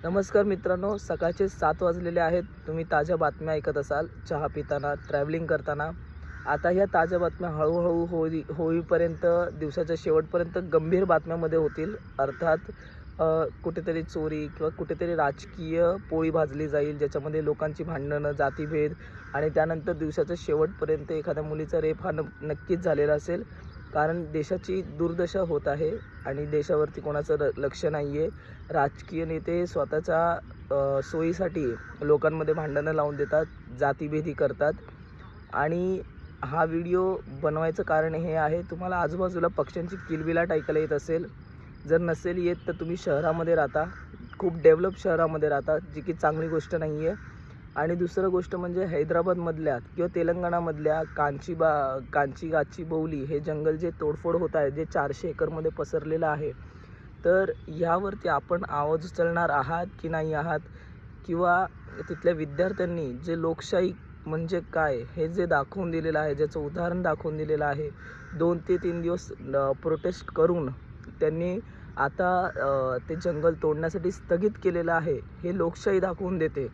नमस्कार मित्रांनो, सकाळचे 7 वाजलेले आहेत. तुम्ही ताज्या बातम्या ऐकत असाल चहा पिताना, ट्रॅव्हलिंग करताना. आता ह्या ताज्या बातम्या हळूहळू होईपर्यंत दिवसाच्या शेवटपर्यंत गंभीर बातम्यामध्ये होतील. अर्थात कुठेतरी चोरी किंवा कुठेतरी राजकीय पोळी भाजली जाईल, ज्याच्यामध्ये लोकांची भांडणं, जातीभेद आणि त्यानंतर दिवसाच्या शेवटपर्यंत एखाद्या मुलीचा रेप हा नक्कीच झालेला असेल. कारण देशाची दुर्दशा होत आहे आणि देशावरती कोणाचं लक्ष नाही आहे. राजकीय नेते स्वतःच्या सोयीसाठी लोकांमध्ये भांडणं लावून देतात, जातीभेदी करतात. आणि हा व्हिडिओ बनवायचं कारण हे आहे, तुम्हाला आजूबाजूला पक्ष्यांची किलबिलाट ऐकायला येत असेल. जर नसेल येत तर तुम्ही शहरामध्ये राहता, खूप डेव्हलप शहरामध्ये राहता, जी की चांगली गोष्ट नाही आहे. आणि दुसरं गोष्ट म्हणजे हैदराबादमधल्या किंवा तेलंगणामधल्या कांची हे जंगल जे तोडफोड होत आहे, जे 400 एकरमध्ये पसरलेलं आहे. तर ह्यावरती आपण आवाज उचलणार आहात की नाही आहात? किंवा तिथल्या विद्यार्थ्यांनी जे लोकशाही म्हणजे काय हे जे दाखवून दिलेलं आहे, ज्याचं उदाहरण दाखवून दिलेलं आहे, 2 ते 3 दिवस प्रोटेस्ट करून त्यांनी आता ते जंगल तोडण्यासाठी स्थगित केलेलं आहे, हे लोकशाही दाखवून देते.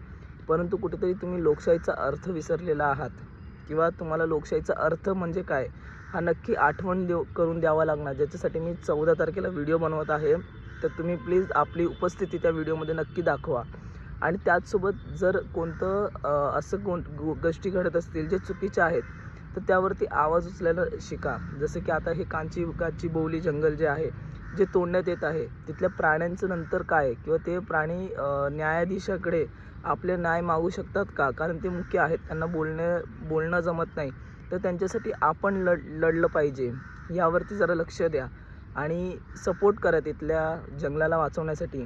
परंतु कुठेतरी तुम्ही लोकशाहीचा अर्थ विसरलेला आहात किंवा तुम्हाला लोकशाहीचा अर्थ म्हणजे काय हा नक्की आठवण करून द्यावा लागणार, ज्याच्यासाठी मी 14 तारखेला व्हिडिओ बनवत आहे. तर तुम्ही प्लीज आपली उपस्थिती त्या व्हिडिओमध्ये नक्की दाखवा. आणि त्याचसोबत जर असं गोष्टी घडत असतील जे चुकीच्या आहेत, तर त्यावरती आवाज उचलायला शिका. जसं की आता हे कांचीबौली जंगल जे आहे, जे तोडण्यात येत आहे, तिथल्या प्राण्यांचं नंतर काय? किंवा ते प्राणी न्यायाधीशाकडे आपले न्याय मागू शकतात का? कारण ते मुख्य आहेत, त्यांना बोलणं जमत नाही. तर त्यांच्यासाठी आपण लढलं पाहिजे. यावरती जरा लक्ष द्या आणि सपोर्ट करा तिथल्या जंगलाला वाचवण्यासाठी.